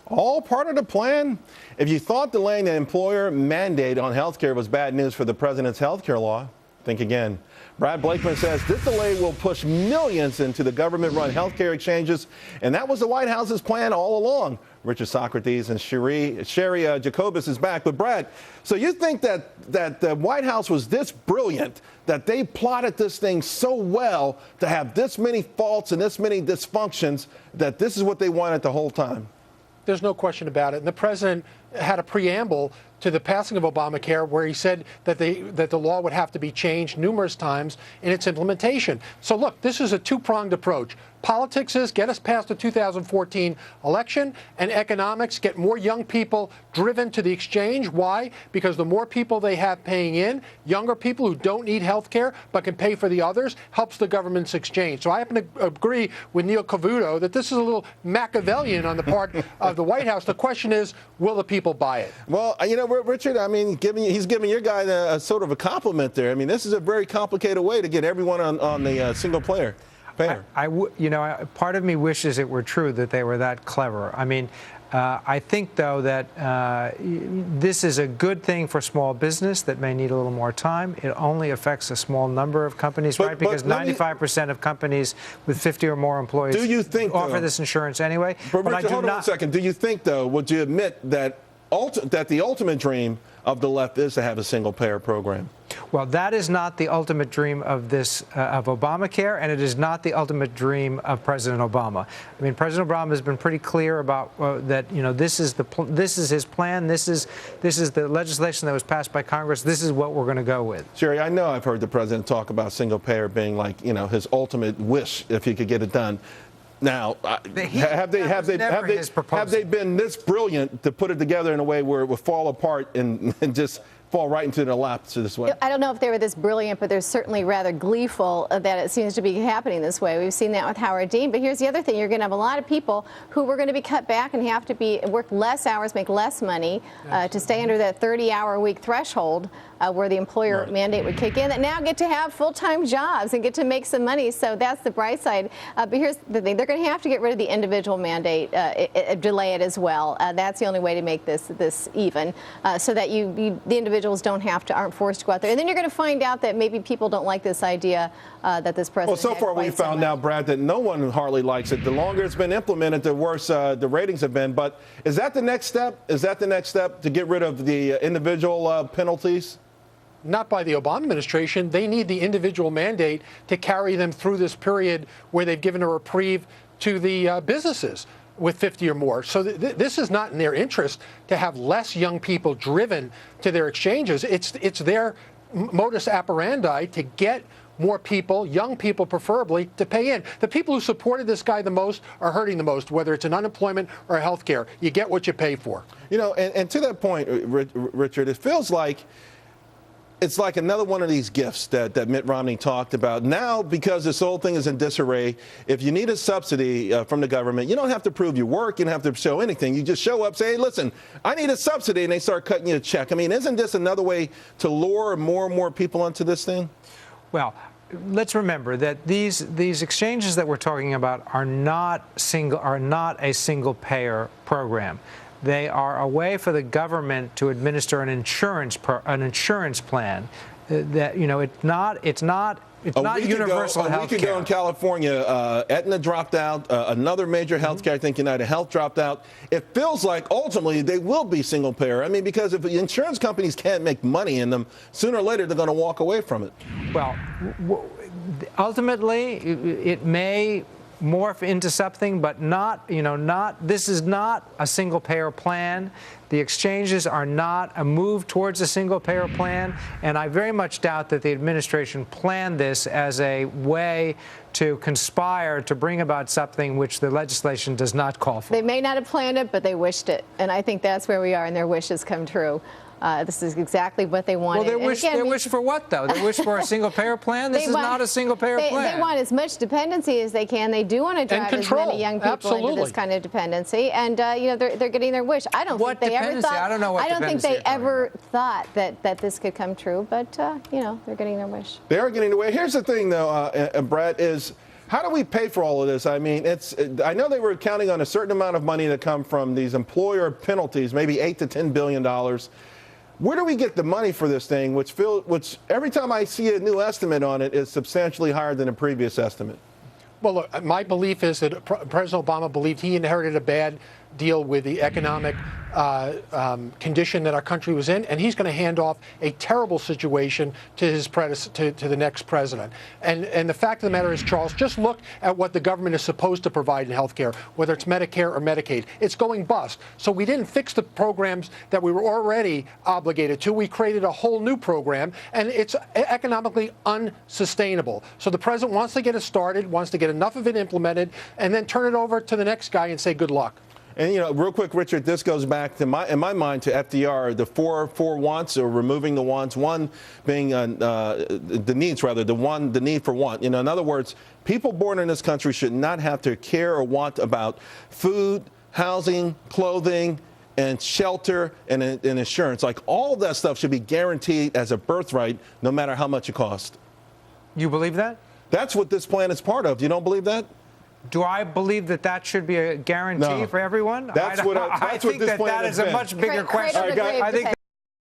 All part of the plan? If you thought delaying the employer mandate on health care was bad news for the president's health care law, think again. Brad Blakeman says this delay will push millions into the government-run health care exchanges, and that was the White House's plan all along. Richard Socarides and Sherry Jacobus is back. But Brad, so you think that the White House was this brilliant that they plotted this thing so well to have this many faults and this many dysfunctions that this is what they wanted the whole time? There's no question about it. And the president had a preamble to the passing of Obamacare where he said that the law would have to be changed numerous times in its implementation. So look, this is a two-pronged approach. Politics is get us past the 2014 election, and economics, get more young people driven to the exchange. Why? Because the more people they have paying in, younger people who don't need health care but can pay for the others, helps the government's exchange. So I happen to agree with Neil Cavuto that this is a little Machiavellian on the part of the White House. The question is, will the people buy it? Well, you know, Richard, I mean, he's giving your guy a sort of a compliment there. I mean, this is a very complicated way to get everyone on the single payer. Part of me wishes it were true that they were that clever. I mean, I think, though, that this is a good thing for small business that may need a little more time. It only affects a small number of companies, right? Because 95% of companies with 50 or more employees offer this insurance anyway. But Richard, hold on a second. Do you think, though, would you admit that the ultimate dream of the left is to have a single-payer program? Well, that is not the ultimate dream of of Obamacare, and it is not the ultimate dream of President Obama. I mean, President Obama has been pretty clear about that. You know, this is his plan. This is the legislation that was passed by Congress. This is what we're going to go with. Sherry, I know I've heard the president talk about single-payer being like, you know, his ultimate wish if he could get it done. Now, have they been this brilliant to put it together in a way where it would fall apart and just fall right into their laps this way? I don't know if they were this brilliant, but they're certainly rather gleeful that it seems to be happening this way. We've seen that with Howard Dean. But here's the other thing. You're going to have a lot of people who were going to be cut back and have to work less hours, make less money to stay under that 30-hour-a-week threshold where the employer mandate would kick in, that now get to have full-time jobs and get to make some money. So that's the bright side. But here's the thing. They're going to have to get rid of the individual mandate, delay it as well. That's the only way to make this even, so that the individuals aren't forced to go out there. And then you're going to find out that maybe people don't like this idea that this president. Well, so far we found out, Brad, that no one hardly likes it. The longer it's been implemented, the worse the ratings have been. But is that the next step? Is that the next step to get rid of the individual penalties? Not by the Obama administration. They need the individual mandate to carry them through this period where they've given a reprieve to the businesses with 50 or more. So this is not in their interest to have less young people driven to their exchanges. It's their modus operandi to get more people, young people preferably, to pay in. The people who supported this guy the most are hurting the most, whether it's in unemployment or health care. You get what you pay for. You know, and to that point, Richard, it feels like it's like another one of these gifts that Mitt Romney talked about. Now, because this whole thing is in disarray, if you need a subsidy from the government, you don't have to prove your work. You don't have to show anything. You just show up, say, hey, listen, I need a subsidy, and they start cutting you a check. I mean, isn't this another way to lure more and more people onto this thing? Well, let's remember that these exchanges that we're talking about are not a single payer program. They are a way for the government to administer an insurance plan. That, you know, it's not universal health care. A week ago in California, Aetna dropped out. Another major health care, I think United Health dropped out. It feels like ultimately they will be single payer. I mean, because if the insurance companies can't make money in them, sooner or later they're going to walk away from it. Well, ultimately, it may morph into something, but this is not a single payer plan. The exchanges are not a move towards a single payer plan, and I very much doubt that the administration planned this as a way to conspire to bring about something which the legislation does not call for. They may not have planned it, but they wished it, and I think that's where we are, and their wishes come true. This is exactly what they wanted. Well, they wish for what, though? They wish for a single-payer plan? This is not a single-payer plan. They want as much dependency as they can. They do want to drive as many young people into this kind of dependency. And, they're getting their wish. I don't think they ever thought. I don't know what I don't think they ever thought that this could come true. But, they're getting their wish. They are getting their way. Here's the thing, though, Brad, is How do we pay for all of this? I mean, I know they were counting on a certain amount of money to come from these employer penalties, maybe $8 to $10 billion. Where do we get the money for this thing, which every time I see a new estimate on it is substantially higher than a previous estimate? Well, look, my belief is that President Obama believed he inherited a bad deal with the economic condition that our country was in, and he's going to hand off a terrible situation to his to the next president. And the fact of the matter is, Charles, just look at what the government is supposed to provide in health care, whether it's Medicare or Medicaid. It's going bust. So we didn't fix the programs that we were already obligated to. We created a whole new program, and it's economically unsustainable. So the president wants to get it started, wants to get enough of it implemented, and then turn it over to the next guy and say good luck. And, you know, real quick, Richard, this goes back to in my mind to FDR, the four wants, or removing the wants, one being the needs, rather, the need for want. You know, in other words, people born in this country should not have to care or want about food, housing, clothing, and shelter and insurance. Like, all that stuff should be guaranteed as a birthright, no matter how much it costs. You believe that? That's what this plan is part of. You don't believe that? Do I believe that that should be a guarantee for everyone? That's what I think this that plan is a much bigger question. I think